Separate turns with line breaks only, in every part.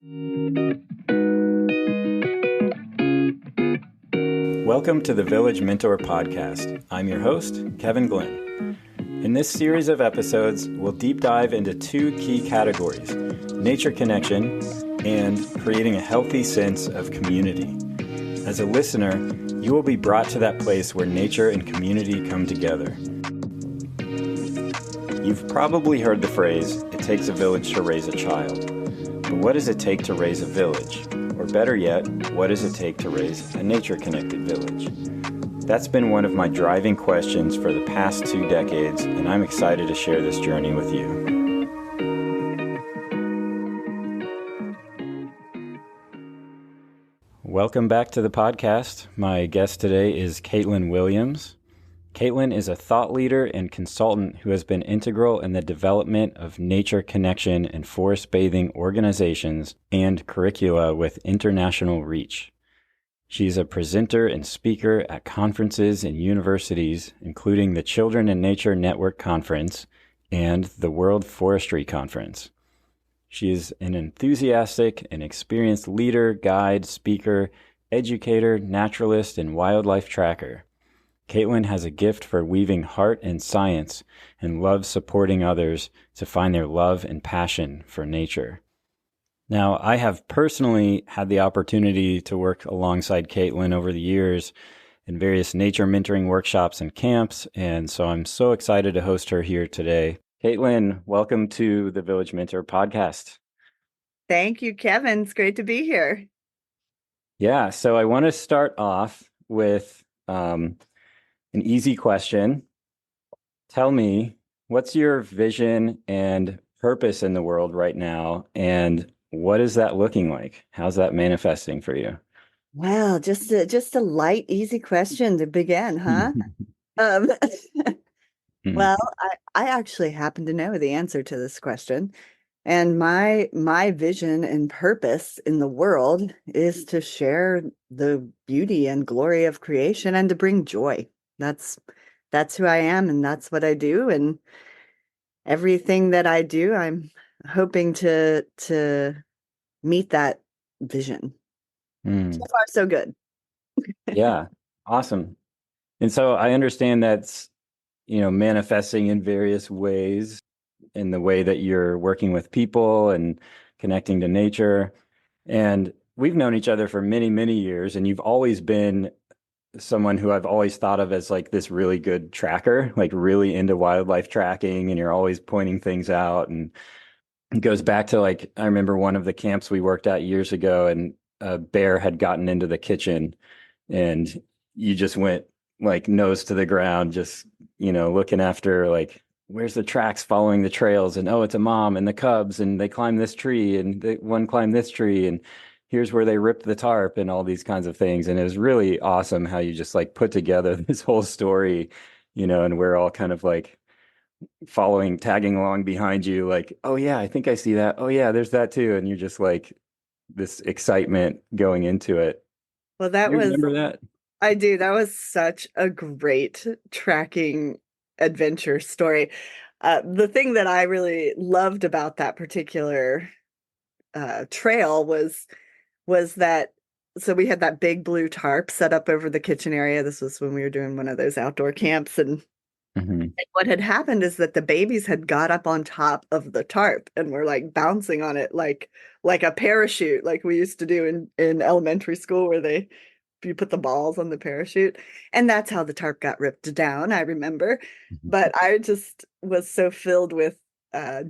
Welcome to the Village Mentor Podcast. I'm your host, Kevin Glenn. In this series of episodes, we'll deep dive into two key categories: nature connection and creating a healthy sense of community. As a listener, you will be brought to that place where nature and community come together. You've probably heard the phrase, "It takes a village to raise a child." But what does it take to raise a village? Or better yet, what does it take to raise a nature-connected village? That's been one of my driving questions for the past 2 decades, and I'm excited to share this journey with you. Welcome back to the podcast. My guest today is Caitlin Williams. Caitlin is a thought leader and consultant who has been integral in the development of nature connection and forest bathing organizations and curricula with international reach. She's a presenter and speaker at conferences and universities, including the Children in Nature Network Conference and the World Forestry Conference. She is an enthusiastic and experienced leader, guide, speaker, educator, naturalist, and wildlife tracker. Caitlin has a gift for weaving heart and science and loves supporting others to find their love and passion for nature. Now, I have personally had the opportunity to work alongside Caitlin over the years in various nature mentoring workshops and camps, and so I'm so excited to host her here today. Caitlin, welcome to the Village Mentor Podcast.
Thank you, Kevin. It's great to be here.
Yeah, so I want to start off with an easy question. Tell me, what's your vision and purpose in the world right now, and what is that looking like? How's that manifesting for you?
Well, just a light, easy question to begin, huh? Well, I actually happen to know the answer to this question. And my vision and purpose in the world is to share the beauty and glory of creation and to bring joy. That's who I am, and that's what I do. And everything that I do, I'm hoping to meet that vision. So far, so good.
Yeah, awesome. And so I understand that's, manifesting in various ways in the way that you're working with people and connecting to nature. And we've known each other for many, many years, and you've always been someone who I've always thought of as like this really good tracker, like really into wildlife tracking, and you're always pointing things out. And it goes back to like, I remember one of the camps we worked at years ago, and a bear had gotten into the kitchen, and you just went like nose to the ground, just, looking after like, where's the tracks following the trails, and oh, it's a mom and the cubs, and they climb this tree, and one climbed this tree, and here's where they ripped the tarp, and all these kinds of things. And it was really awesome how you just like put together this whole story, and we're all kind of like tagging along behind you, like, oh yeah, I think I see that. Oh yeah, there's that too. And you're just like this excitement going into it.
Well,
You remember that?
I do. That was such a great tracking adventure story. The thing that I really loved about that particular trail was that, so we had that big blue tarp set up over the kitchen area. This was when we were doing one of those outdoor camps. And what had happened is that the babies had got up on top of the tarp and were like bouncing on it like a parachute, like we used to do in elementary school, where you put the balls on the parachute. And that's how the tarp got ripped down, I remember. But I just was so filled with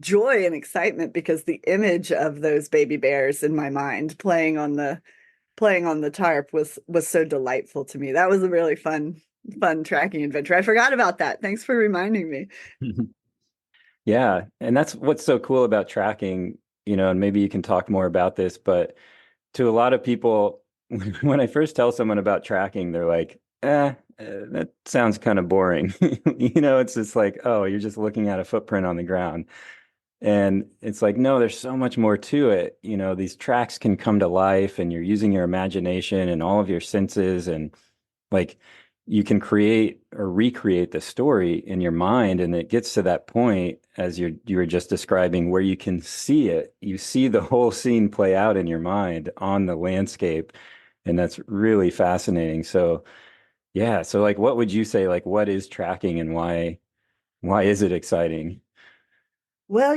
joy and excitement because the image of those baby bears in my mind playing on the tarp was so delightful to me. That was a really fun tracking adventure. I forgot about that. Thanks for reminding me.
Yeah. And that's what's so cool about tracking, and maybe you can talk more about this, but to a lot of people, when I first tell someone about tracking, they're like, that sounds kind of boring. It's just like, oh, you're just looking at a footprint on the ground. And it's like, no, there's so much more to it. These tracks can come to life, and you're using your imagination and all of your senses. And like, you can create or recreate the story in your mind, and it gets to that point as you were just describing where you can see it. You see the whole scene play out in your mind on the landscape, and that's really fascinating. So yeah, so like what would you say, like what is tracking and why is it exciting?
Well,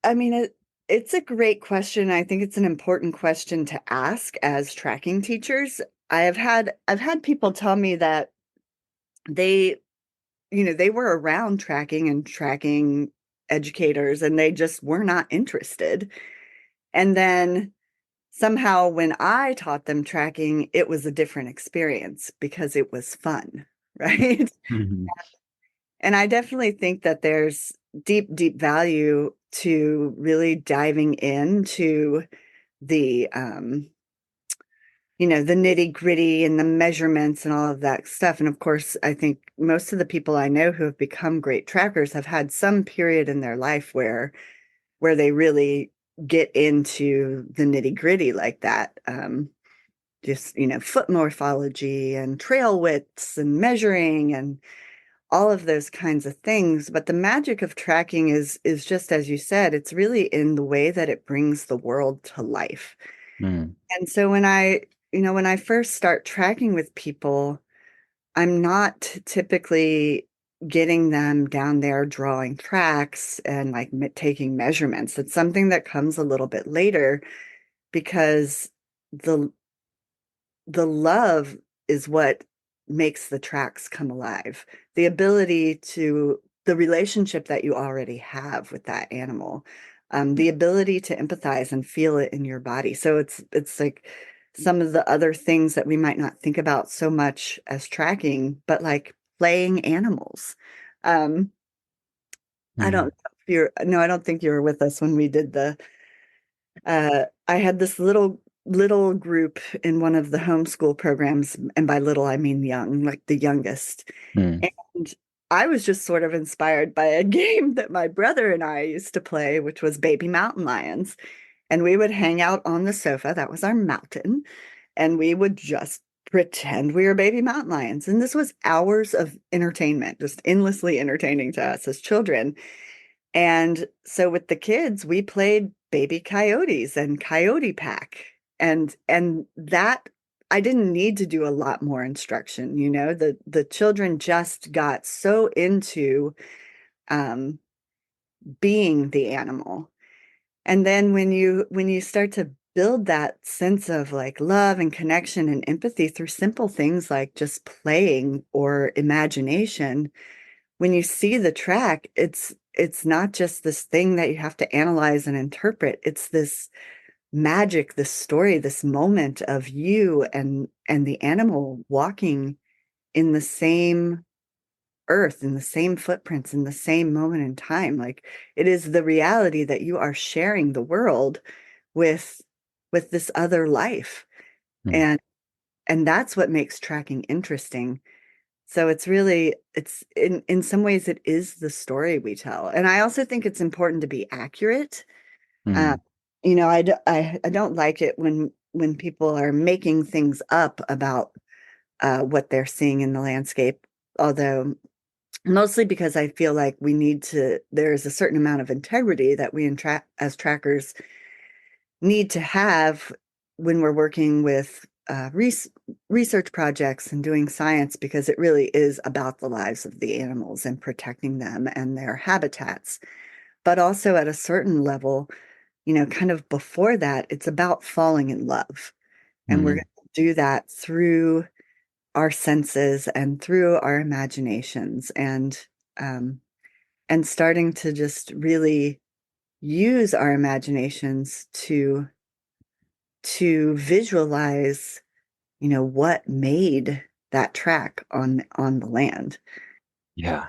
I mean, it's a great question. I think it's an important question to ask as tracking teachers. I've had people tell me that they, they were around tracking and tracking educators and they just were not interested. And then somehow when I taught them tracking, it was a different experience because it was fun, right?
Mhm.
And I definitely think that there's deep, deep value to really diving into the the nitty gritty and the measurements and all of that stuff. And of course, I think most of the people I know who have become great trackers have had some period in their life where they really get into the nitty gritty like that. Just, foot morphology and trail widths and measuring and all of those kinds of things. But the magic of tracking is just as you said, it's really in the way that it brings the world to life.
Mm.
And so when I first start tracking with people, I'm not typically getting them down there drawing tracks and like taking measurements. It's something that comes a little bit later because the the love is what makes the tracks come alive. The ability to the relationship that you already have with that animal, the ability to empathize and feel it in your body. So it's like some of the other things that we might not think about so much as tracking, but like playing animals. Um, I don't
Mm.
know if you're no, I don't think you were with us when we did I had this little group in one of the homeschool programs, and by little I mean young, like the youngest.
Mm.
And I was just sort of inspired by a game that my brother and I used to play, which was Baby Mountain Lions. And we would hang out on the sofa, that was our mountain, and we would just pretend we were baby mountain lions. And this was hours of entertainment, just endlessly entertaining to us as children. And so with the kids, we played baby coyotes and coyote pack. And that I didn't need to do a lot more instruction, the children just got so into um, being the animal. And then when you start to build that sense of like love and connection and empathy through simple things like just playing or imagination, when you see the track, it's not just this thing that you have to analyze and interpret. It's this magic, this story, this moment of you and the animal walking in the same earth, in the same footprints, in the same moment in time. Like it is the reality that you are sharing the world with with this other life.
Mm.
And that's what makes tracking interesting. So it's in some ways it is the story we tell. And I also think it's important to be accurate. Uh,
Mm.
I don't like it when people are making things up about what they're seeing in the landscape, although mostly because I feel like there's a certain amount of integrity that we as trackers need to have when we're working with research projects and doing science, because it really is about the lives of the animals and protecting them and their habitats. But also at a certain level, kind of before that, it's about falling in love. And we're
Mm.
going to do that through our senses and through our imaginations um, and starting to just really use our imaginations to visualize, what made that track on the land.
Yeah.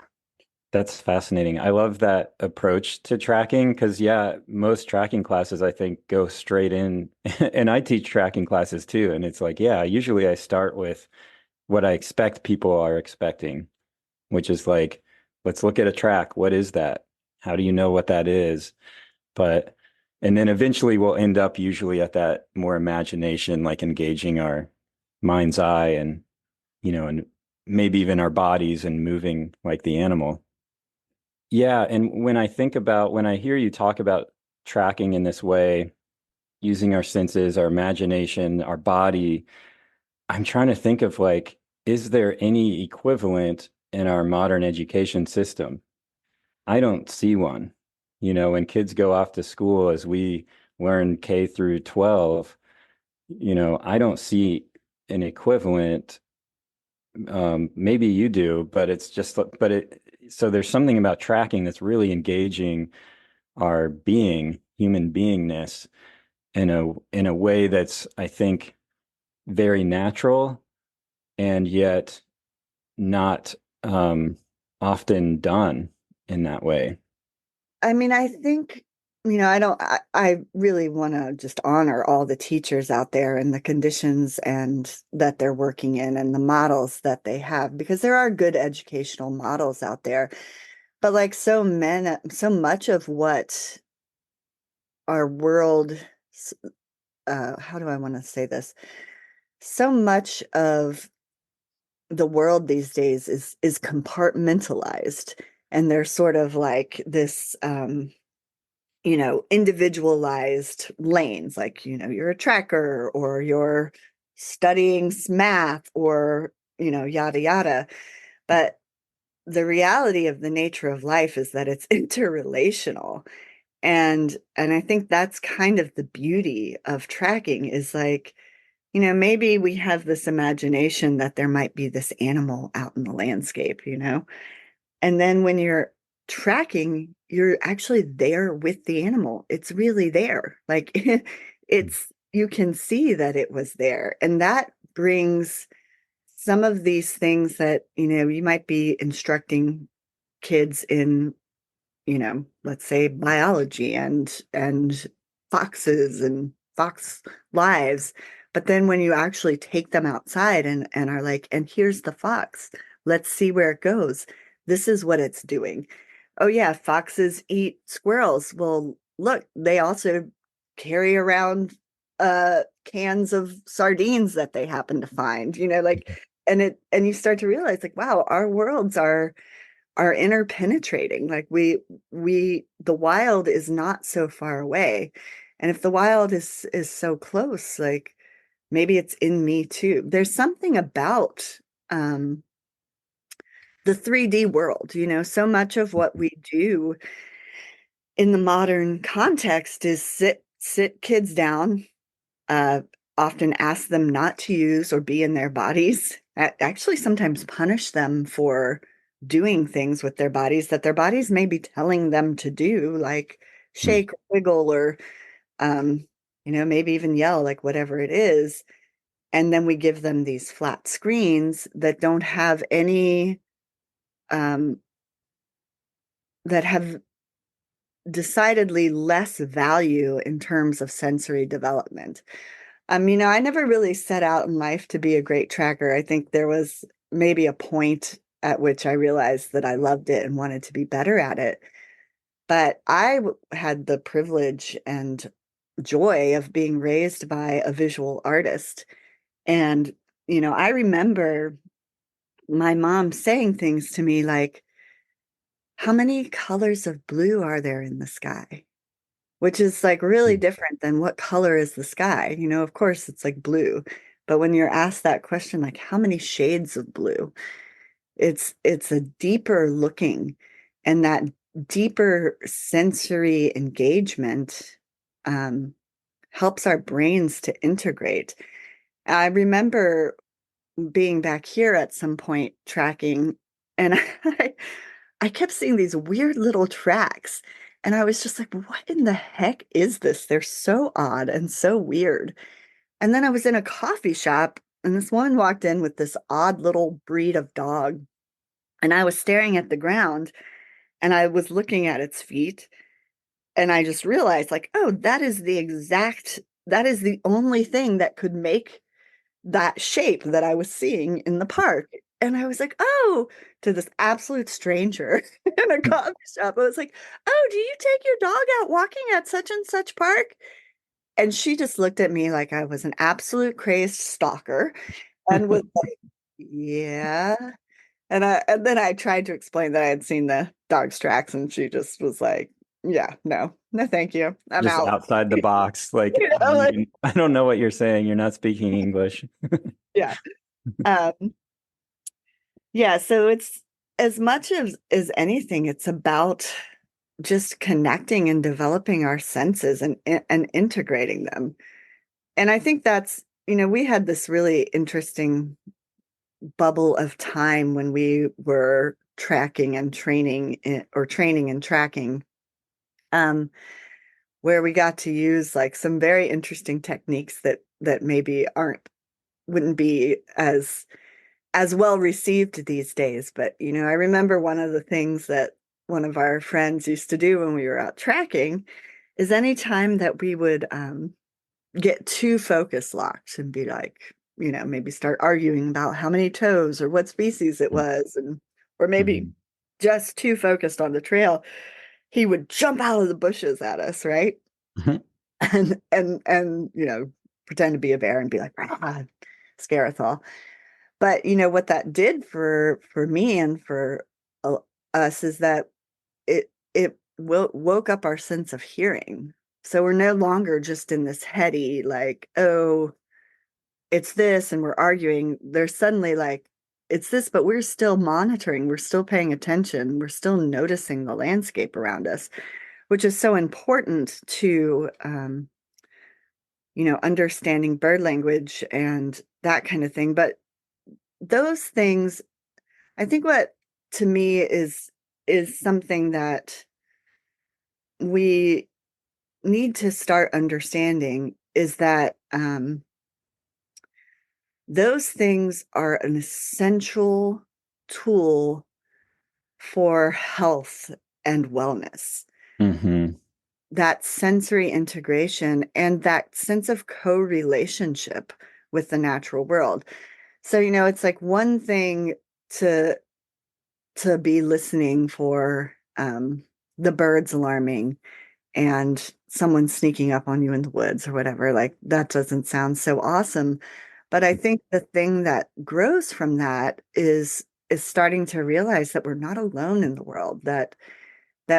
That's fascinating. I love that approach to tracking because, yeah, most tracking classes I think go straight in, and I teach tracking classes too. And it's like, yeah, usually I start with what I expect people are expecting, which is like, let's look at a track. What is that? How do you know what that is? But, and then eventually we'll end up usually at that more imagination, like engaging our mind's eye and maybe even our bodies and moving like the animal. Yeah, and when I hear you talk about tracking in this way, using our senses, our imagination, our body, I'm trying to think of like, is there any equivalent in our modern education system? I don't see one. You know, when kids go off to school as we learn K through 12, I don't see an equivalent. Maybe you do, but it's just, but it, so there's something about tracking that's really engaging our human beingness in a way that's, I think, very natural and yet not often done in that way.
I mean, I think, I really want to just honor all the teachers out there and the conditions and that they're working in and the models that they have, because there are good educational models out there. But like so much of what our world, how do I want to say this? So much of the world these days is compartmentalized, and there's sort of like this individualized lanes, like, you're a tracker or you're studying math or, yada, yada. But the reality of the nature of life is that it's interrelational. And I think that's kind of the beauty of tracking is like, maybe we have this imagination that there might be this animal out in the landscape. And then when you're tracking, you're actually there with the animal. It's really there. Like you can see that it was there. And that brings some of these things that, you might be instructing kids in, let's say biology and foxes and fox lives. But then when you actually take them outside and are like, and here's the fox, let's see where it goes. This is what it's doing. Oh yeah, foxes eat squirrels. Well, look, they also carry around cans of sardines that they happen to find, like, and you start to realize like, wow, our worlds are interpenetrating. Like the wild is not so far away. And if the wild is so close, like maybe it's in me too. There's something about um the 3D world, so much of what we do in the modern context is sit kids down, uh often ask them not to use or be in their bodies, actually sometimes punish them for doing things with their bodies that their bodies may be telling them to do, like
Hmm.
shake or wiggle or um maybe even yell, like whatever it is. And then we give them these flat screens that don't have any um that have decidedly less value in terms of sensory development. I never really set out in life to be a great tracker. I think there was maybe a point at which I realized that I loved it and wanted to be better at it. But had the privilege and joy of being raised by a visual artist. And, I remember my mom saying things to me like, how many colors of blue are there in the sky? Which is like really different than what color is the sky. Of course, it's like blue. But when you're asked that question, like how many shades of blue, it's a deeper looking, and that deeper sensory engagement um, helps our brains to integrate. I remember being back here at some point tracking, and I kept seeing these weird little tracks. And I was just like, what in the heck is this? They're so odd and so weird. And then I was in a coffee shop, and this woman walked in with this odd little breed of dog. And I was staring at the ground, and I was looking at its feet. And I just realized, like, oh, that is the only thing that could make that shape that I was seeing in the park. And I was like, oh, to this absolute stranger in a coffee shop. I was like, oh, do you take your dog out walking at such and such park? And she just looked at me like I was an absolute crazed stalker and was like, Yeah. And then I tried to explain that I had seen the dog's tracks, and she just was like, yeah, no, no, thank you. I'm
Just
out.
outside the box. Like,
You know, like,
I don't know what you're saying. You're not speaking English.
yeah. Um, yeah, so it's as much as anything, it's about just connecting and developing our senses and integrating them. And I think that's, we had this really interesting bubble of time when we were tracking and training or training and tracking, um, where we got to use like some very interesting techniques that maybe aren't wouldn't be as well received these days. But I remember one of the things that one of our friends used to do when we were out tracking is anytime that we would get too focus locked and be like, maybe start arguing about how many toes or what species it was, and or maybe
Mhm.
just too focused on the trail, he would jump out of the bushes at us, right? And pretend to be a bear and be like, "Rah," scare us all. But what that did for me and for uh, us is that it woke up our sense of hearing. So we're no longer just in this heady, like, oh, it's this, and we're arguing. There's suddenly like, it's this, but we're still monitoring, we're still paying attention, we're still noticing the landscape around us, which is so important to understanding bird language and that kind of thing. But those things, I think what to me is something that we need to start understanding is that those things are an essential tool for health and wellness.
Mhm.
That sensory integration and that sense of co-relationship with the natural world. So, it's like one thing to be listening for the birds alarming and someone sneaking up on you in the woods or whatever. Like, that doesn't sound so awesome. But I think the thing that grows from that is starting to realize that we're not alone in the world, that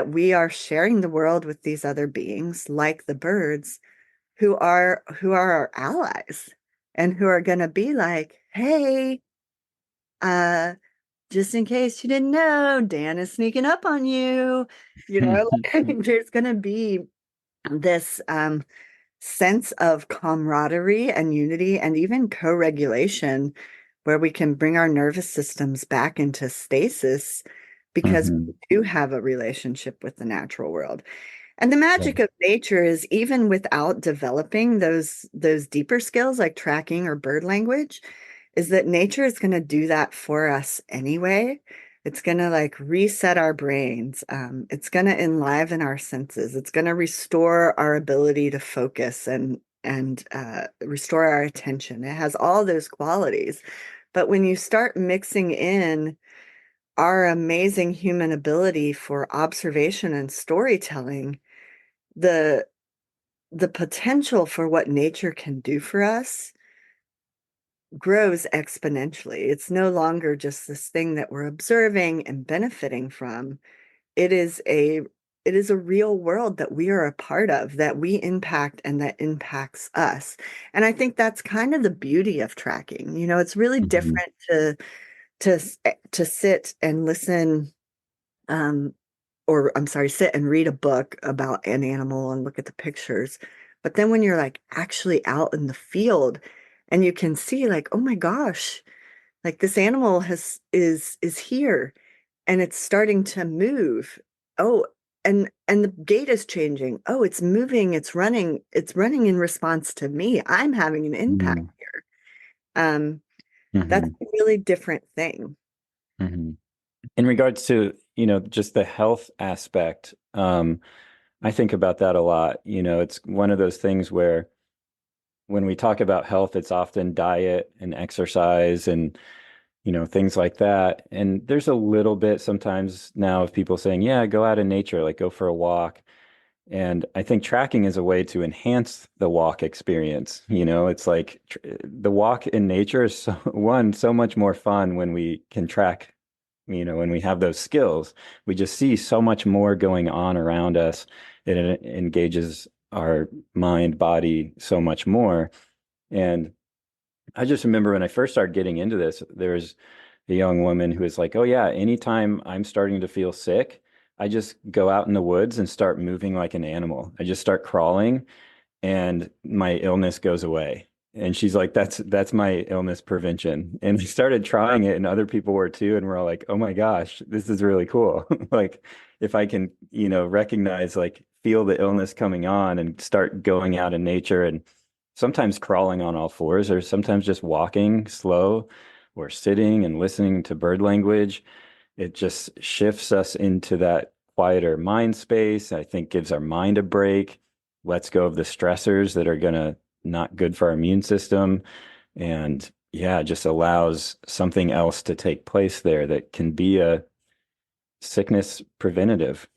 we are sharing the world with these other beings like the birds who are our allies and who are going to be like, hey, uh just in case you didn't know, Dan is sneaking up on you. Like, there's going to be this sense of camaraderie and unity and even co-regulation where we can bring our nervous systems back into stasis because we
Mhm.
do have a relationship with the natural world. And the
Yeah.
magic of nature is even without developing those deeper skills like tracking or bird language, is that nature is going to do that for us anyway. It's going to like reset our brains. It's going to enliven our senses. It's going to restore our ability to focus and restore our attention. It has all those qualities. But when you start mixing in our amazing human ability for observation and storytelling, the the potential for what nature can do for us grows exponentially. It's no longer just this thing that we're observing and benefiting from. It is a real world that we are a part of, that we impact and that impacts us. And I think that's kind of the beauty of tracking. It's really
Mhm.
different to sit and listen, um, or I'm sorry, sit and read a book about an animal and look at the pictures. But then when you're like actually out in the field and you can see like, oh my gosh, like this animal is here and it's starting to move. Oh, and the gait is changing. Oh, it's moving, it's running in response to me. I'm having an impact
Mhm.
here. Um, that's
Mhm.
a really different thing.
Mhm. In regards to, just the health aspect, I think about that a lot. It's one of those things where when we talk about health, it's often diet and exercise and, things like that. And there's a little bit sometimes now of people saying, yeah, go out in nature, like go for a walk. And I think tracking is a way to enhance the walk experience. It's like the walk in nature is so much more fun when we can track, when we have those skills. We just see so much more going on around us. It engages our mind, body so much more. And I just remember when I first started getting into this, there was a young woman who was like, "Oh yeah, anytime I'm starting to feel sick, I just go out in the woods and start moving like an animal. I just start crawling and my illness goes away." And she's like, "That's my illness prevention." And we started trying it and other people were too, and we're all like, "Oh my gosh, this is really cool." Like if I can, recognize, like feel the illness coming on and start going out in nature and sometimes crawling on all fours or sometimes just walking slow or sitting and listening to bird language. It just shifts us into that quieter mind space. I think gives our mind a break, lets go of the stressors that are gonna not good for our immune system. And yeah, just allows something else to take place there that can be a sickness preventative.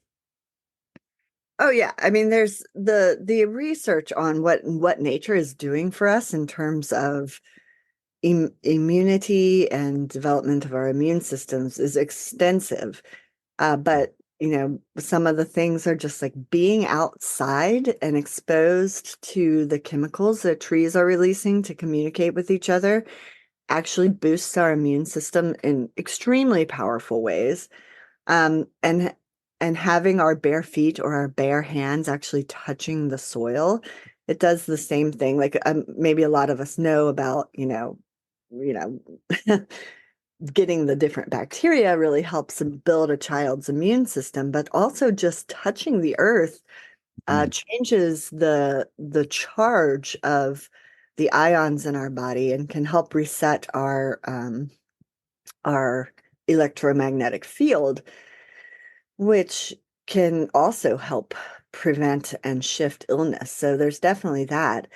Oh yeah, I mean there's the research on what nature is doing for us in terms of immunity and development of our immune systems is extensive. But some of the things are just like being outside and exposed to the chemicals that trees are releasing to communicate with each other actually boosts our immune system in extremely powerful ways. Um, and and having our bare feet or our bare hands actually touching the soil, it does the same thing. Like maybe a lot of us know about, you know, getting the different bacteria really helps build a child's immune system, but also just touching the earth
Mm.
changes the charge of the ions in our body and can help reset our electromagnetic field, which can also help prevent and shift illness. So there's definitely that.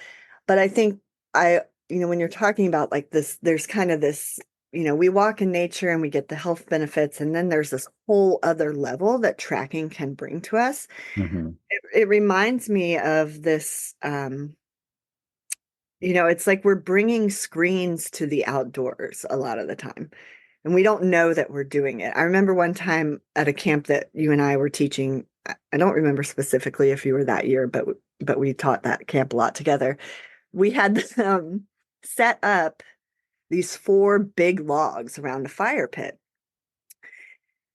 But I think I, when you're talking about like this, there's kind of this, we walk in nature and we get the health benefits, and then there's this whole other level that tracking can bring to us.
Hmm.
It reminds me of this, it's like we're bringing screens to the outdoors a lot of the time, and we don't know that we're doing it. I remember one time at a camp that you and I were teaching. I don't remember specifically if you were that year, but we taught that camp a lot together. We had set up these four big logs around the fire pit.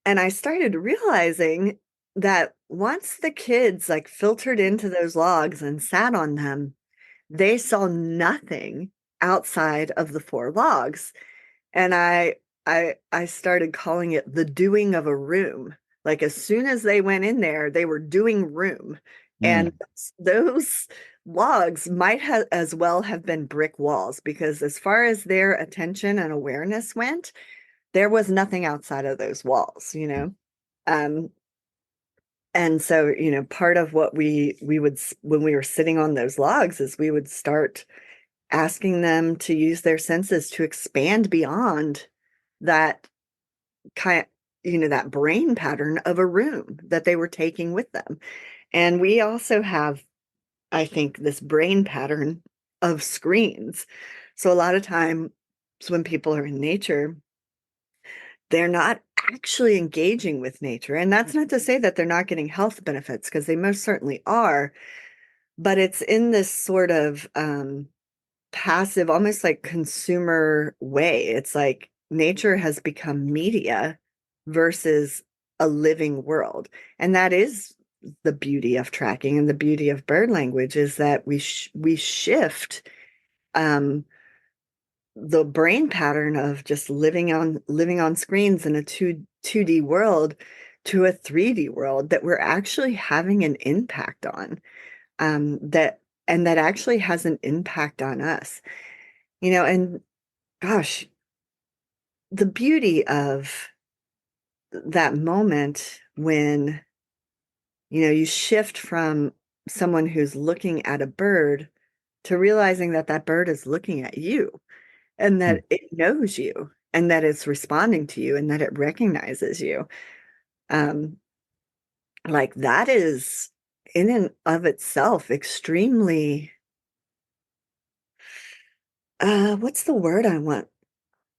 And I started realizing that once the kids like filtered into those logs and sat on them, they saw nothing outside of the four logs. And I started calling it the doing of a room. Like as soon as they went in there, they were doing room. And
Mm.
those logs might have as well have been brick walls, because as far as their attention and awareness went, there was nothing outside of those walls. Um, and so, part of what we would when we were sitting on those logs is we would start asking them to use their senses to expand beyond that kind that brain pattern of a room that they were taking with them. And we also have, I think, this brain pattern of screens. So a lot of times when people are in nature, they're not actually engaging with nature. And that's not to say that they're not getting health benefits, because they most certainly are, but it's in this sort of passive, almost like consumer way. It's like nature has become media versus a living world. And that is the beauty of tracking, and the beauty of bird language is that we shift um, the brain pattern of just living on screens in a 2D world to a 3D world that we're actually having an impact on, that and that actually has an impact on us. And gosh, the beauty of that moment when, you shift from someone who's looking at a bird to realizing that that bird is looking at you, and
Mm.
that it knows you, and that it's responding to you, and that it recognizes you. Um, like that is in and of itself extremely, what's the word I want?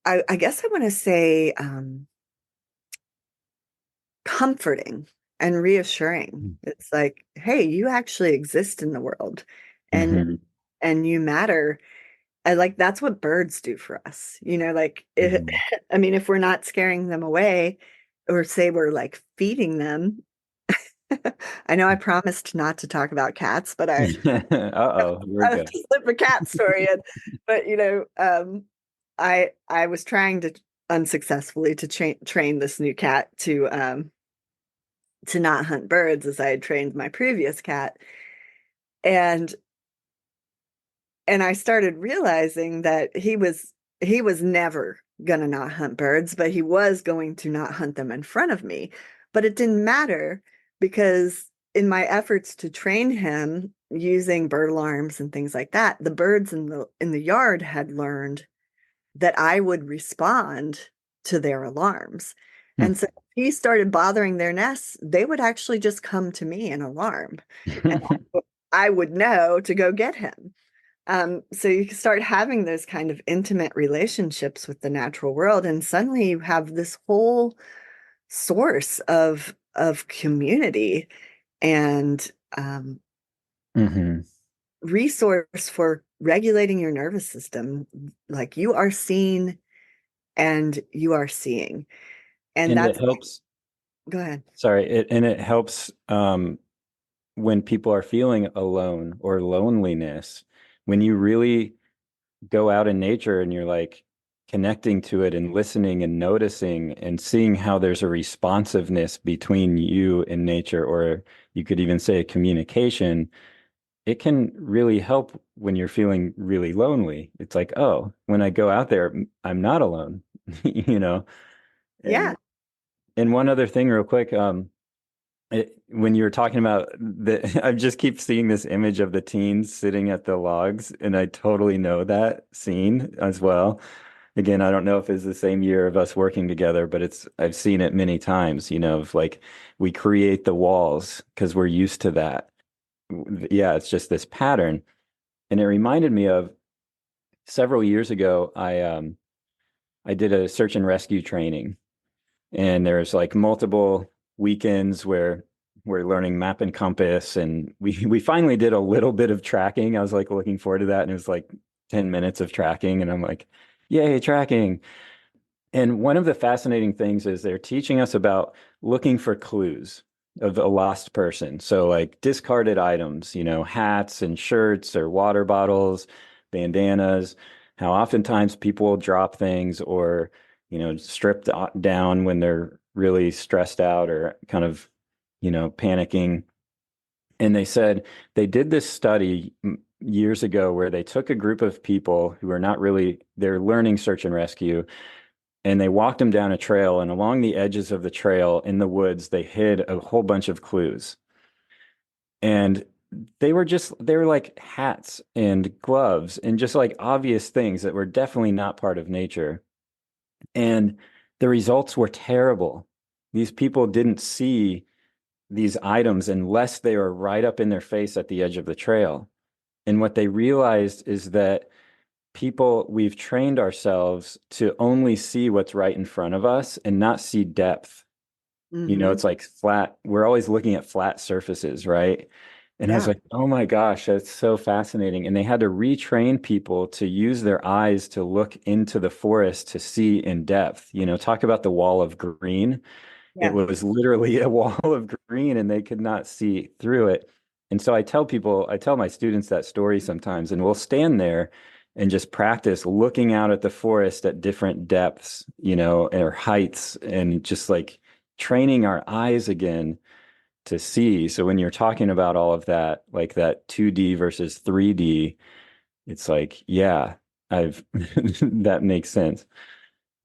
I guess I want to say comforting and reassuring. It's like, hey, you actually exist in the world and
Mm-hmm.
you matter. I like that's what birds do for us. Like
Mm-hmm.
I mean, if we're not scaring them away or say we're like feeding them. I know I promised not to talk about cats, but
Uh-oh, here we
I have
go.
to slip a cat story in. But I was trying to unsuccessfully to train this new cat to not hunt birds as I had trained my previous cat. And I started realizing that he was never gonna not hunt birds, but he was going to not hunt them in front of me. But it didn't matter because in my efforts to train him using bird alarms and things like that, the birds in the yard had learned that I would respond to their alarms. And so if he started bothering their nests, they would actually just come to me and alarm. And I would know to go get him. So you can start having those kind of intimate relationships with the natural world, and suddenly you have this whole source of community and
Hmm.
resource for regulating your nervous system. Like you are seen and you are seeing. And
And it
that's,
helps,
go ahead.
sorry, it helps when people are feeling alone or loneliness, when you really go out in nature and you're like connecting to it and listening and noticing and seeing how there's a responsiveness between you and nature, or you could even say a communication, it can really help when you're feeling really lonely. It's like, oh, when I go out there, I'm not alone, you know?
Yeah.
And one other thing real quick, when you were talking about I just keep seeing this image of the teens sitting at the logs, and I totally know that scene as well. Again, I don't know if it's the same year of us working together, but I've seen it many times, of like we create the walls because we're used to that. Yeah, it's just this pattern. And it reminded me of several years ago, I did a search and rescue training, and there's like multiple weekends where we're learning map and compass, and we finally did a little bit of tracking. I was like looking forward to that, and it was like 10 minutes of tracking, and I'm like, yay, tracking. And one of the fascinating things is they're teaching us about looking for clues of a lost person. So like discarded items, hats and shirts or water bottles, bandanas, how oftentimes people will drop things or, stripped down when they're really stressed out or kind of, panicking. And they said they did this study years ago where they took a group of people who are not really, they're learning search and rescue, and they walked them down a trail, and along the edges of the trail in the woods they hid a whole bunch of clues. And they were like hats and gloves and just like obvious things that were definitely not part of nature. And the results were terrible. These people didn't see these items unless they were right up in their face at the edge of the trail. And what they realized is that we've trained ourselves to only see what's right in front of us and not see depth.
Hmm.
It's like flat, we're always looking at flat surfaces, right? And I was
Yeah.
like, oh my gosh, that's so fascinating. And they had to retrain people to use their eyes to look into the forest to see in depth. Talk about the wall of green. It
Yeah.
was literally a wall of green and they could not see through it. And so I tell my students that story sometimes, and we'll stand there and just practice looking out at the forest at different depths, or heights, and just like training our eyes again to see. So when you're talking about all of that, like that 2D versus 3D, it's like, yeah, I've that makes sense.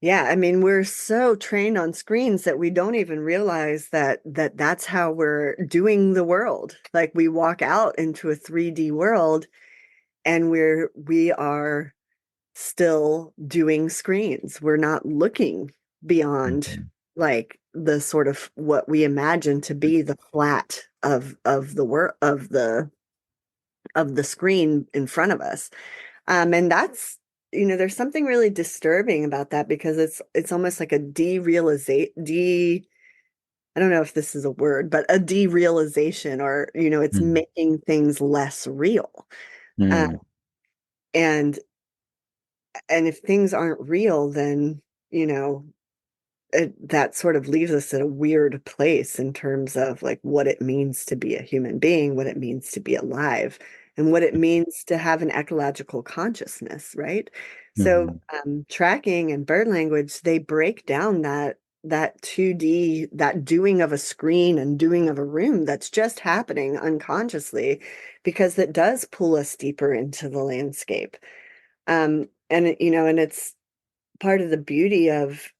Yeah, I mean, we're so trained on screens that we don't even realize that that's how we're doing the world. Like we walk out into a 3D world and we are still doing screens. We're not looking beyond
Mhm.
like the sort of what we imagine to be the flat of the work of the screen in front of us. And that's, there's something really disturbing about that, because it's almost like a I don't know if this is a word, but a derealization, or, it's
Mm.
making things less real. Uh,
Mm.
and if things aren't real, then, you know, that sort of leaves us in a weird place in terms of like what it means to be a human being, what it means to be alive, and what it means to have an ecological consciousness, right? So
Mhm.
tracking and bird language, they break down that 2D, that doing of a screen and doing of a room that's just happening unconsciously, because it does pull us deeper into the landscape. And it's part of the beauty of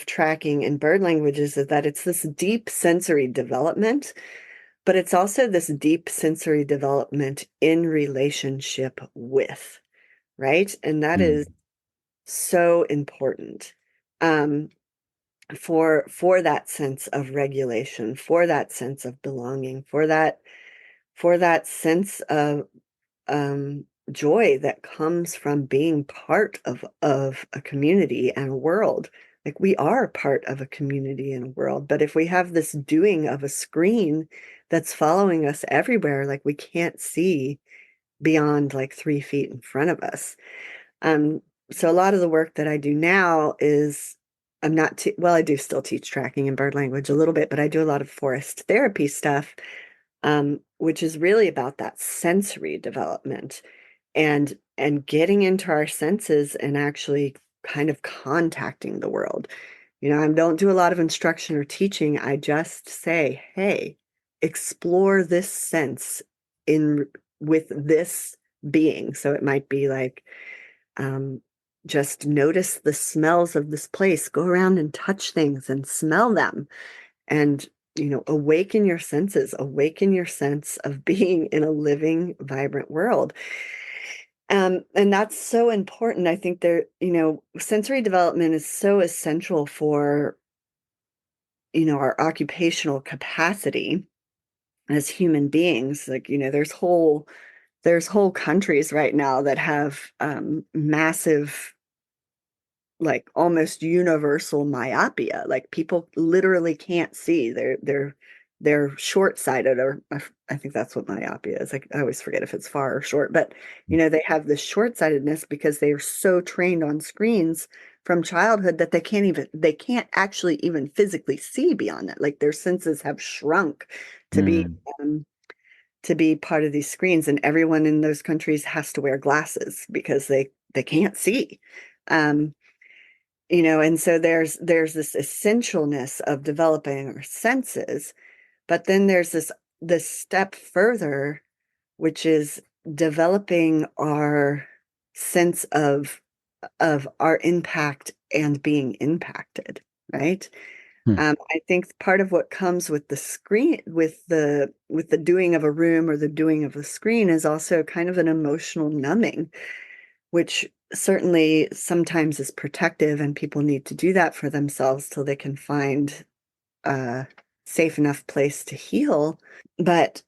tracking in bird languages is that it's this deep sensory development, but it's also this deep sensory development in relationship with, right? And that is
Mm.
so important, um, for that sense of regulation, for that sense of belonging, for that sense of joy that comes from being part of a community and a world. Like, we are part of a community and a world, but if we have this doing of a screen that's following us everywhere, like we can't see beyond like 3 feet in front of us. Um, so a lot of the work that I do now is, I'm not well, I do still teach tracking and bird language a little bit, but I do a lot of forest therapy stuff, which is really about that sensory development, and getting into our senses and actually kind of contacting the world. I don't do a lot of instruction or teaching. I just say, hey, explore this sense in with this being. So it might be like, um, just notice the smells of this place. Go around and touch things and smell them, and awaken your senses, awaken your sense of being in a living, vibrant world. And that's so important. I think sensory development is so essential for, our occupational capacity as human beings. Like, there's whole countries right now that have massive, like almost universal myopia. Like, people literally can't see. They're short-sighted, or I think that's what myopia is. Like, I always forget if it's far or short, but they have this short-sightedness because they are so trained on screens from childhood that they can't actually even physically see beyond that. Like, their senses have shrunk to be
Mm.
um, to be part of these screens, and everyone in those countries has to wear glasses because they can't see. Um, and so there's this essentialness of developing our senses, but then there's this step further, which is developing our sense of our impact and being impacted, right?
Mm.
I think part of what comes with the screen, with the doing of a room or the doing of the screen, is also kind of an emotional numbing, which certainly sometimes is protective, and people need to do that for themselves till they can find a safe enough place to heal. But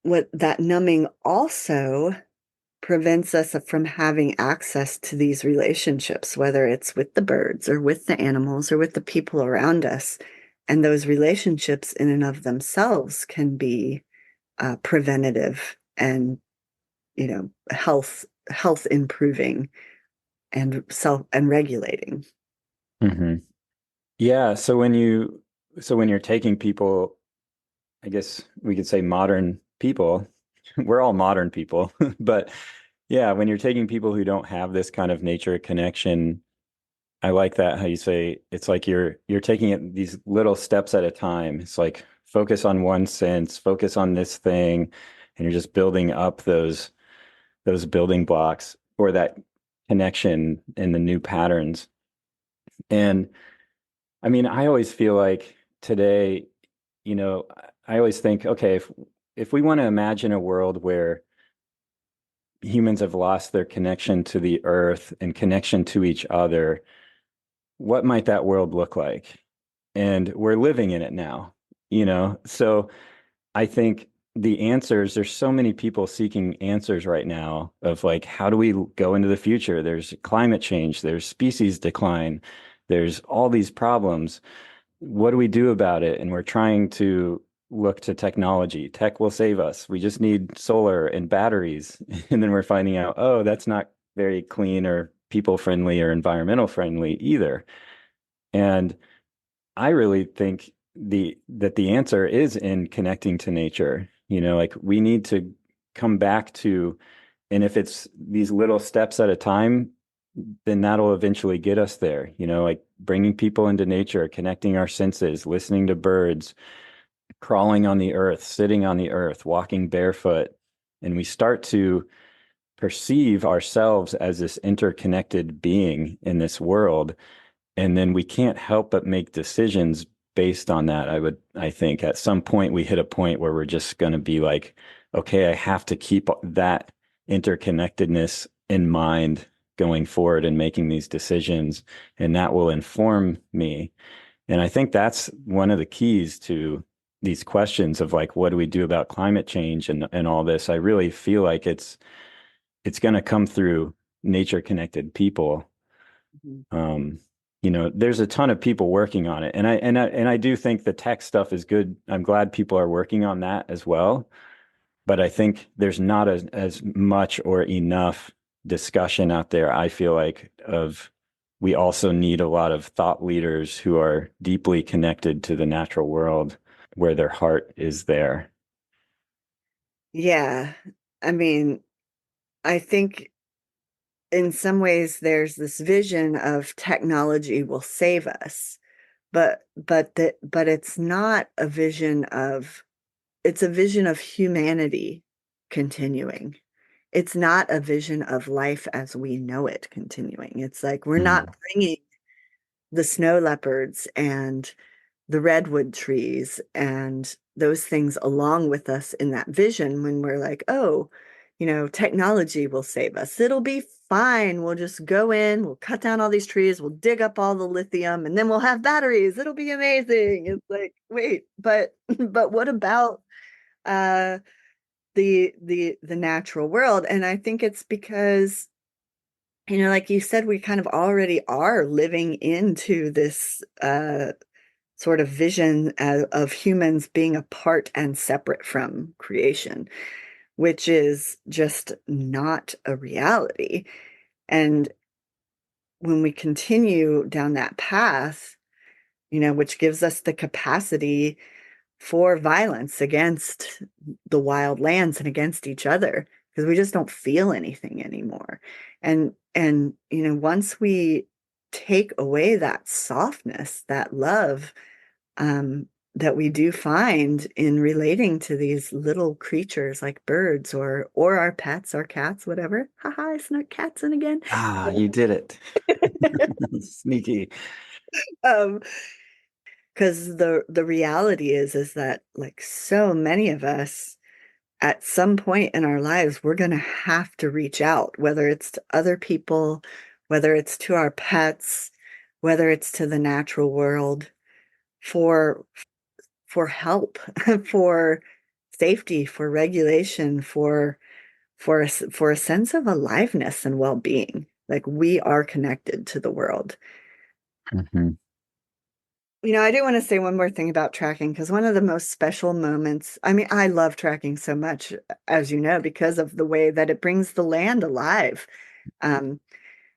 what that numbing also prevents us from having access to these relationships, whether it's with the birds or with the animals or with the people around us. And those relationships in and of themselves can be preventative and, health improving and self and regulating.
Mhm. Yeah. So when you're taking people, I guess we could say modern people, we're all modern people, but yeah, when you're taking people who don't have this kind of nature connection, I like that how you say it's like you're taking it these little steps at a time. It's like focus on one sense, focus on this thing, and you're just building up those building blocks or that connection and the new patterns. And I mean, I always feel like today, you know, I always think, okay, if we want to imagine a world where humans have lost their connection to the earth and connection to each other, what might that world look like? And we're living in it now, you know? So I think the answers, there's so many people seeking answers right now of like, how do we go into the future? There's climate change, there's species decline, there's all these problems. What do we do about it? And we're trying to look to technology. Tech will save us. We just need solar and batteries. And then we're finding out, oh, that's not very clean or people friendly or environmental friendly either. And I really think the answer is in connecting to nature. You know, like we need to come back to, and if it's these little steps at a time, then that'll eventually get us there. You know, like bringing people into nature, connecting our senses, listening to birds, crawling on the earth, sitting on the earth, walking barefoot, and we start to perceive ourselves as this interconnected being in this world, and then we can't help but make decisions based on that. I think at some point we hit a point where we're just going to be like, okay, I have to keep that interconnectedness in mind going forward and making these decisions, and that will inform me. And I think that's one of the keys to these questions of like, what do we do about climate change and all this? I really feel like it's going to come through nature connected people.
Mhm.
You know, there's a ton of people working on it, and I do think the tech stuff is good. I'm glad people are working on that as well, but I think there's not as much or enough discussion out there. I feel like of we also need a lot of thought leaders who are deeply connected to the natural world, where their heart is there.
Yeah. I mean, I think in some ways there's this vision of technology will save us, but it's not a vision of, it's a vision of humanity continuing. It's not a vision of life as we know it continuing. It's like we're not
Mm.
bringing the snow leopards and the redwood trees and those things along with us in that vision when we're like, oh, technology will save us. It'll be fine. We'll just go in, we'll cut down all these trees, we'll dig up all the lithium, and then we'll have batteries. It'll be amazing. It's like, wait, but but what about uh the natural world? And I think it's because, like you said, we kind of already are living into this sort of vision of humans being apart and separate from creation, which is just not a reality. And when we continue down that path, which gives us the capacity for violence against the wild lands and against each other, because we just don't feel anything anymore. And once we take away that softness, that love, that we do find in relating to these little creatures like birds or our pets, our cats, whatever. Haha, I snuck cats in again.
Ah, you did it. Sneaky.
um, because the reality is that like so many of us at some point in our lives, we're going to have to reach out, whether it's to other people, whether it's to our pets, whether it's to the natural world for help, for safety, for regulation, for a sense of aliveness and well-being. Like we are connected to the world.
Mhm.
I do want to say one more thing about tracking, because one of the most special moments, I mean, I love tracking so much, as you know, because of the way that it brings the land alive. Um,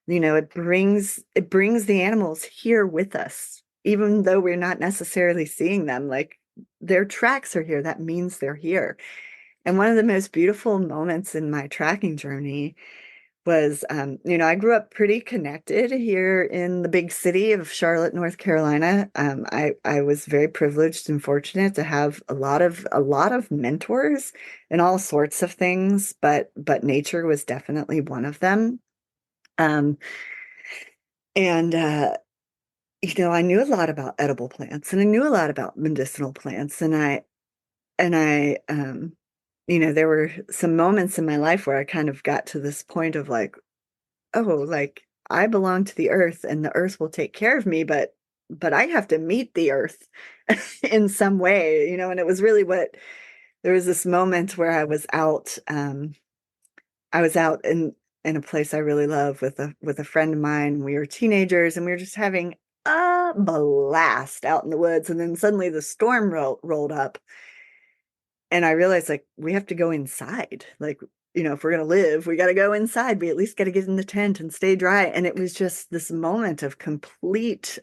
it brings the animals here with us, even though we're not necessarily seeing them. Like their tracks are here. That means they're here. And one of the most beautiful moments in my tracking journey was, I grew up pretty connected here in the big city of Charlotte, North Carolina. I was very privileged and fortunate to have a lot of mentors in all sorts of things, but nature was definitely one of them. Um, and I knew a lot about edible plants, and I knew a lot about medicinal plants, and I there were some moments in my life where I kind of got to this point of like, oh, like I belong to the earth and the earth will take care of me, but I have to meet the earth in some way, and it was really there was this moment where I was out in a place I really love with a friend of mine. We were teenagers and we were just having a blast out in the woods. And then suddenly the storm rolled up, and I realized like we have to go inside. Like, if we're gonna live, we got to go inside. We at least got to get in the tent and stay dry. And it was just this moment of complete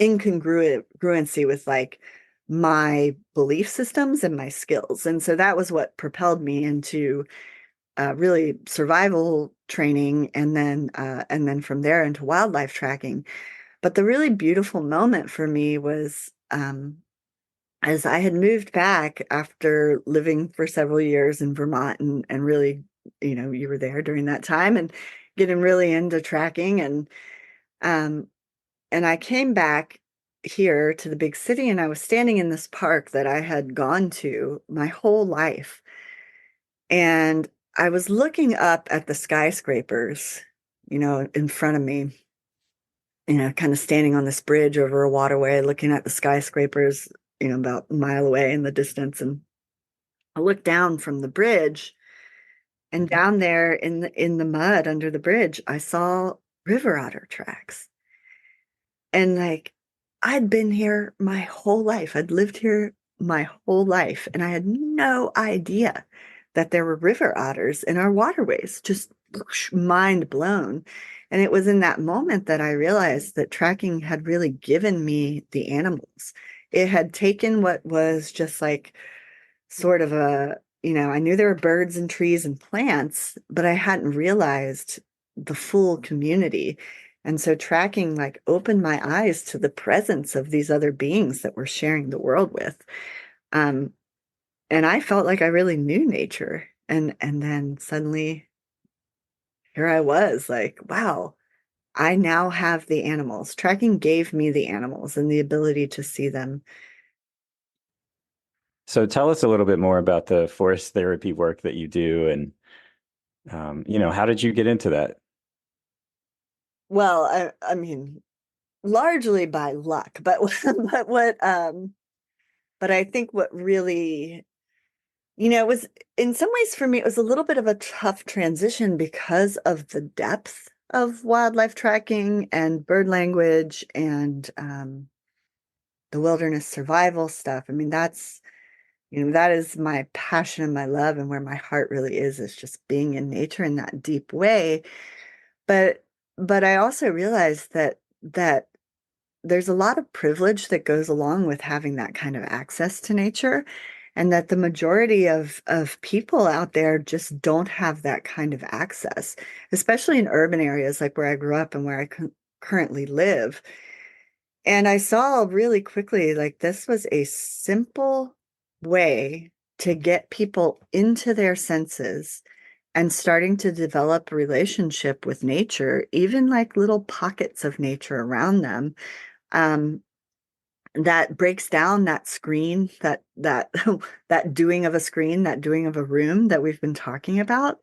incongruency with like my belief systems and my skills. And so that was what propelled me into really survival training, and then from there into wildlife tracking. But the really beautiful moment for me was as I had moved back after living for several years in Vermont, and really, you were there during that time, and getting really into tracking, um and I came back here to the big city, and I was standing in this park that I had gone to my whole life. And I was looking up at the skyscrapers, in front of me, kind of standing on this bridge over a waterway, looking at the skyscrapers, about a mile away in the distance. And I looked down from the bridge, and down there in the mud under the bridge, I saw river otter tracks. And like, I'd been here my whole life. I'd lived here my whole life, and I had no idea that there were river otters in our waterways. Just mind blown. And it was in that moment that I realized that tracking had really given me the animals. It had taken what was just like sort of I knew there were birds and trees and plants, but I hadn't realized the full community. And so tracking like opened my eyes to the presence of these other beings that we're sharing the world with. Um, and I felt like I really knew nature. And then suddenly here I was like, wow, I now have the animals. Tracking gave me the animals and the ability to see them.
So tell us a little bit more about the forest therapy work that you do, and how did you get into that?
Well, I mean, largely by luck, but but but I think what really, it was, in some ways for me, it was a little bit of a tough transition because of the depth of wildlife tracking and bird language, and the wilderness survival stuff. I mean, that is my passion and my love, and where my heart really is just being in nature in that deep way. But I also realized that there's a lot of privilege that goes along with having that kind of access to nature, and that the majority of people out there just don't have that kind of access, especially in urban areas like where I grew up and where I currently live. And I saw really quickly like this was a simple way to get people into their senses and starting to develop a relationship with nature, even like little pockets of nature around them. Um, that breaks down that screen, that that doing of a screen, that doing of a room that we've been talking about,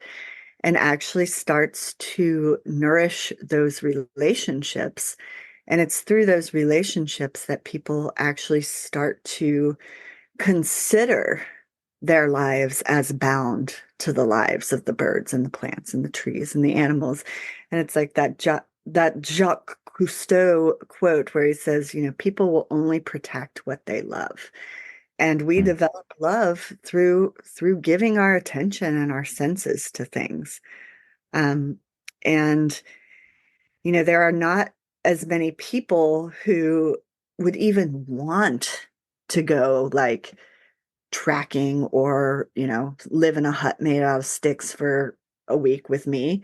and actually starts to nourish those relationships. And it's through those relationships that people actually start to consider their lives as bound to the lives of the birds and the plants and the trees and the animals. And it's like that Jacques Cousteau quote where he says, people will only protect what they love. And we
Hmm.
develop love through giving our attention and our senses to things. Um, and there are not as many people who would even want to go like tracking or, live in a hut made out of sticks for a week with me.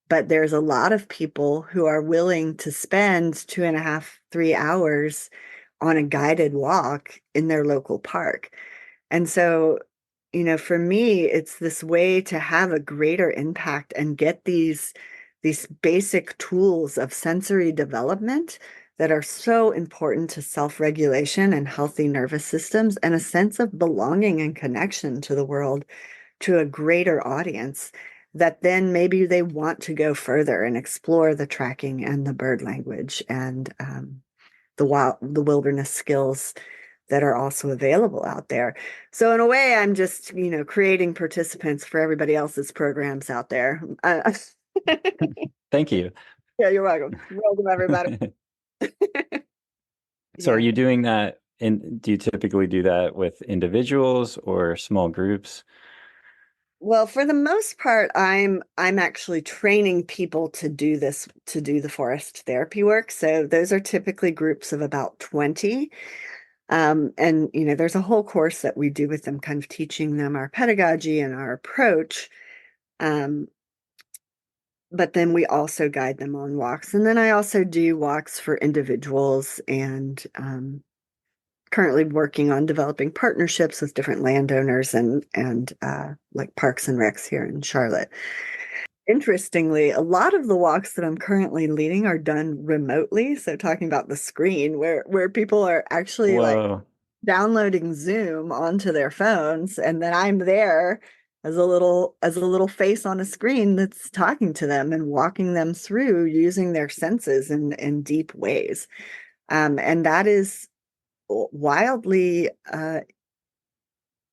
But there's a lot of people who are willing to spend 2.5, 3 hours on a guided walk in their local park. And so, for me, it's this way to have a greater impact and get these basic tools of sensory development that are so important to self-regulation and healthy nervous systems and a sense of belonging and connection to the world, to a greater audience, that then maybe they want to go further and explore the tracking and the bird language and the wilderness skills that are also available out there. So in a way, I'm just, creating participants for everybody else's programs out there.
Thank you.
Yeah, you're welcome. Welcome, everybody.
So are
Yeah.
you doing that do you typically do that with individuals or small groups?
Well, for the most part, I'm actually training people to do this, to do the forest therapy work. So those are typically groups of about 20. And there's a whole course that we do with them, kind of teaching them our pedagogy and our approach. Um, but then we also guide them on walks. And then I also do walks for individuals and currently working on developing partnerships with different landowners and like Parks and Recs here in Charlotte. Interestingly, a lot of the walks that I'm currently leading are done remotely. So talking about the screen where people are actually like
Whoa.
downloading Zoom onto their phones, and then I'm there as a little face on a screen that's talking to them and walking them through using their senses in deep ways. And that is wildly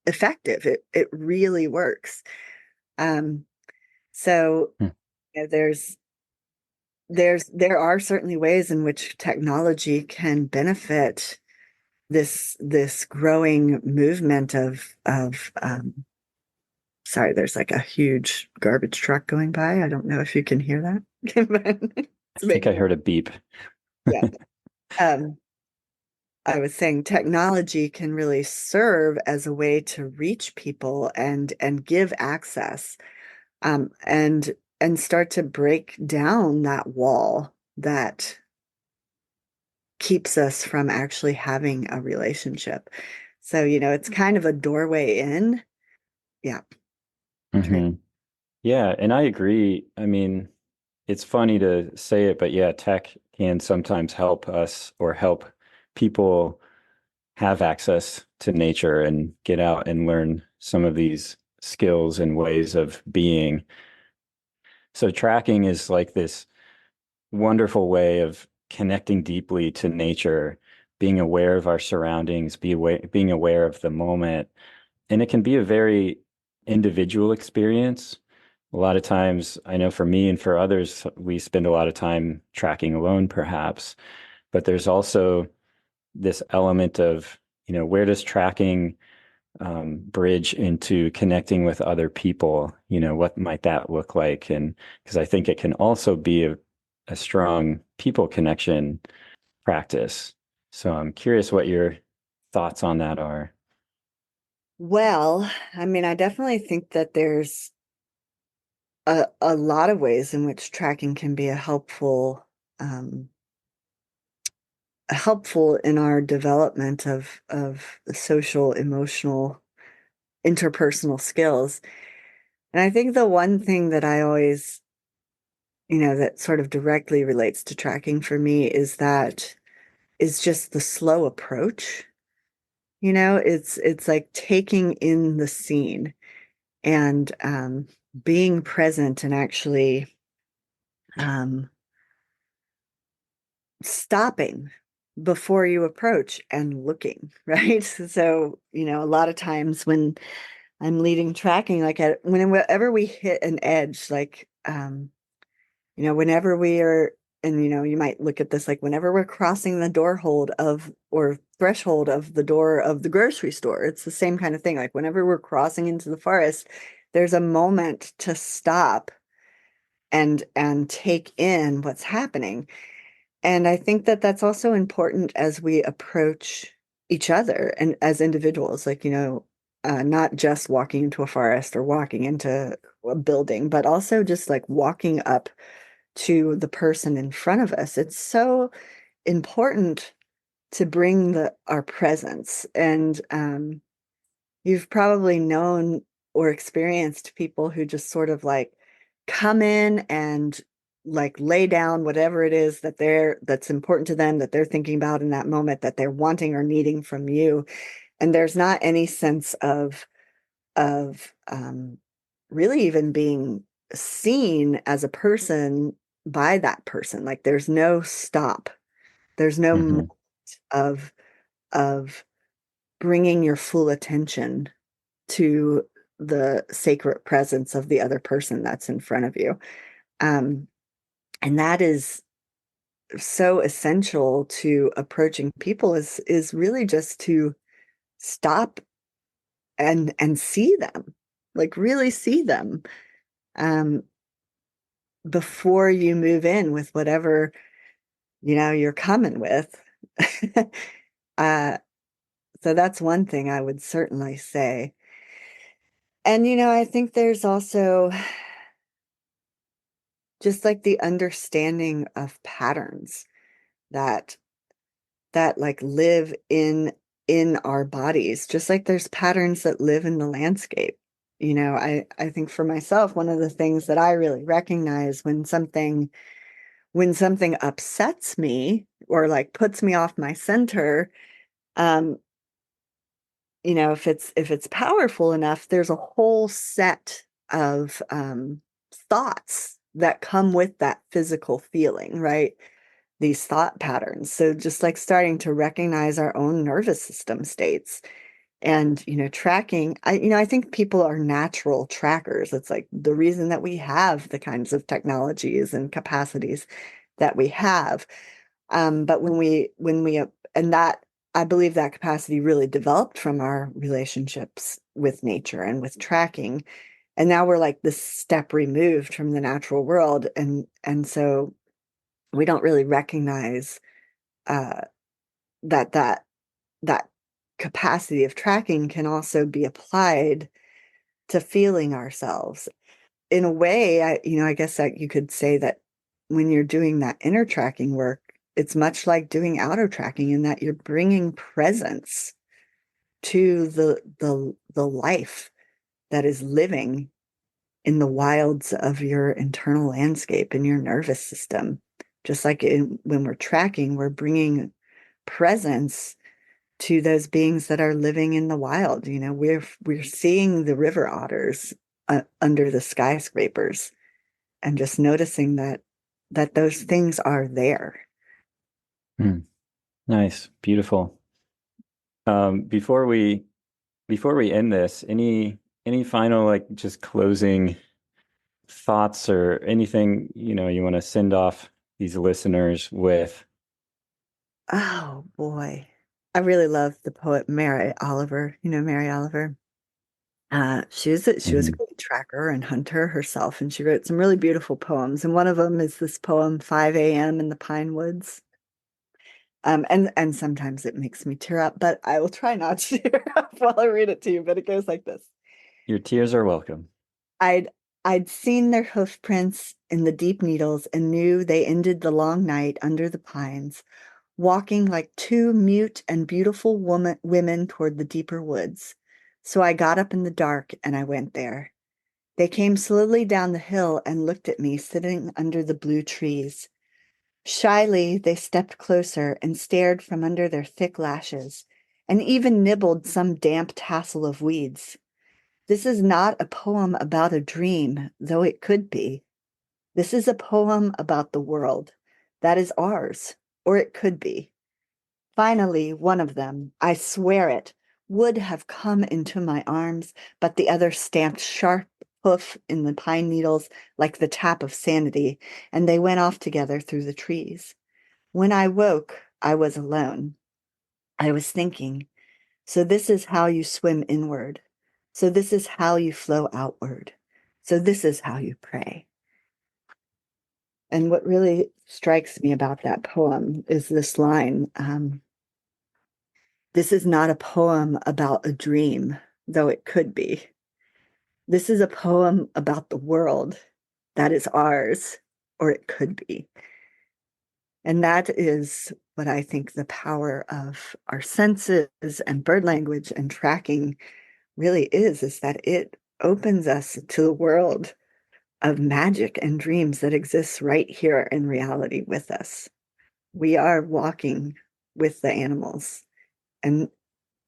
effective. It really works. Um, so
Hmm.
there are certainly ways in which technology can benefit this growing movement of sorry, there's like a huge garbage truck going by. I don't know if you can hear that. But
I
it's
think I
making,
heard a beep.
yeah. Um, I was saying technology can really serve as a way to reach people and give access, and start to break down that wall that keeps us from actually having a relationship. So, it's kind of a doorway in. Yeah. Tra-
Hmm. Yeah, and I agree. I mean, it's funny to say it, but yeah, tech can sometimes help us or help people have access to nature and get out and learn some of these skills and ways of being. So tracking is like this wonderful way of connecting deeply to nature, being aware of our surroundings, being aware of the moment. And it can be a very individual experience. A lot of times, I know for me and for others, we spend a lot of time tracking alone, perhaps. But there's also this element of, where does tracking bridge into connecting with other people? What might that look like? And because I think it can also be a strong people connection practice. So I'm curious what your thoughts on that are.
Well, I mean, I definitely think that there's a lot of ways in which tracking can be um, helpful in our development of the social, emotional, interpersonal skills. And I think the one thing that I always, that sort of directly relates to tracking for me is just the slow approach. It's like taking in the scene and being present and actually um, stopping before you approach and looking, right? So, a lot of times when I'm leading tracking, like whenever we hit an edge, like, whenever we are, and, you might look at this, like whenever we're crossing the threshold of the door of the grocery store, it's the same kind of thing. Like whenever we're crossing into the forest, there's a moment to stop and take in what's happening. And I think that that's also important as we approach each other and as individuals, like, not just walking into a forest or walking into a building, but also just like walking up to the person in front of us. It's so important to bring our presence. And you've probably known or experienced people who just sort of like come in and like lay down whatever it is that's important to them, that they're thinking about in that moment, that they're wanting or needing from you. And there's not any sense of really even being seen as a person by that person. Like there's no stop. There's no moment
Hmm.
of of bringing your full attention to the sacred presence of the other person that's in front of you. Um, and that is so essential to approaching people, is really just to stop and see them, like really see them, um, before you move in with whatever, you're coming with. uh, so that's one thing I would certainly say. And, I think there's also just like the understanding of patterns that like live in our bodies, just like there's patterns that live in the landscape. I think for myself, one of the things that I really recognize when something upsets me or like puts me off my center, um if it's powerful enough, there's a whole set of thoughts that come with that physical feeling, right? These thought patterns. So just like starting to recognize our own nervous system states and, tracking. I think people are natural trackers. It's like the reason that we have the kinds of technologies and capacities that we have. But and that, I believe that capacity really developed from our relationships with nature and with tracking. And now we're like this step removed from the natural world. And so we don't really recognize uh, that capacity of tracking can also be applied to feeling ourselves. In a way, I guess that you could say that when you're doing that inner tracking work, it's much like doing outer tracking in that you're bringing presence to the life that is living in the wilds of your internal landscape in your nervous system. Just like when we're tracking, we're bringing presence to those beings that are living in the wild. We're seeing the river otters under the skyscrapers and just noticing that those things are there.
Hmm. Nice. Beautiful. Before we end this, any final like just closing thoughts or anything, you want to send off these listeners with?
Oh boy. I really love the poet Mary Oliver. Mary Oliver. She was a
Mhm.
great tracker and hunter herself, and she wrote some really beautiful poems. And one of them is this poem, 5 a.m. in the Pine Woods. And sometimes it makes me tear up, but I will try not to tear up while I read it to you. But it goes like this.
Your tears are welcome.
I'd I'd seen their hoof prints in the deep needles and knew they ended the long night under the pines, walking like two mute and beautiful women toward the deeper woods. So I got up in the dark and I went there. They came slowly down the hill and looked at me sitting under the blue trees. Shyly, they stepped closer and stared from under their thick lashes, and even nibbled some damp tassel of weeds. This is not a poem about a dream, though it could be. This is a poem about the world. That is ours, or it could be. Finally, one of them, I swear it, would have come into my arms, but the other stamped sharp hoof in the pine needles like the tap of sanity, and they went off together through the trees. When I woke, I was alone. I was thinking, so this is how you swim inward. So this is how you flow outward. So this is how you pray. And what really strikes me about that poem is this line. This is not a poem about a dream, though it could be. This is a poem about the world that is ours, or it could be. And that is what I think the power of our senses and bird language and tracking really is that it opens us to the world of magic and dreams that exists right here in reality with us. We are walking with the animals, and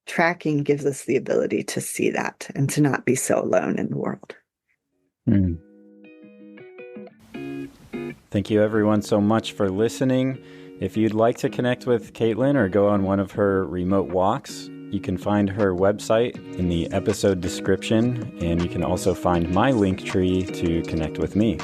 tracking gives us the ability to see that and to not be so alone in the world.
Hmm. Thank you everyone so much for listening. If you'd like to connect with Caitlin or go on one of her remote walks, You can find her website in the episode description, and you can also find my link tree to connect with me.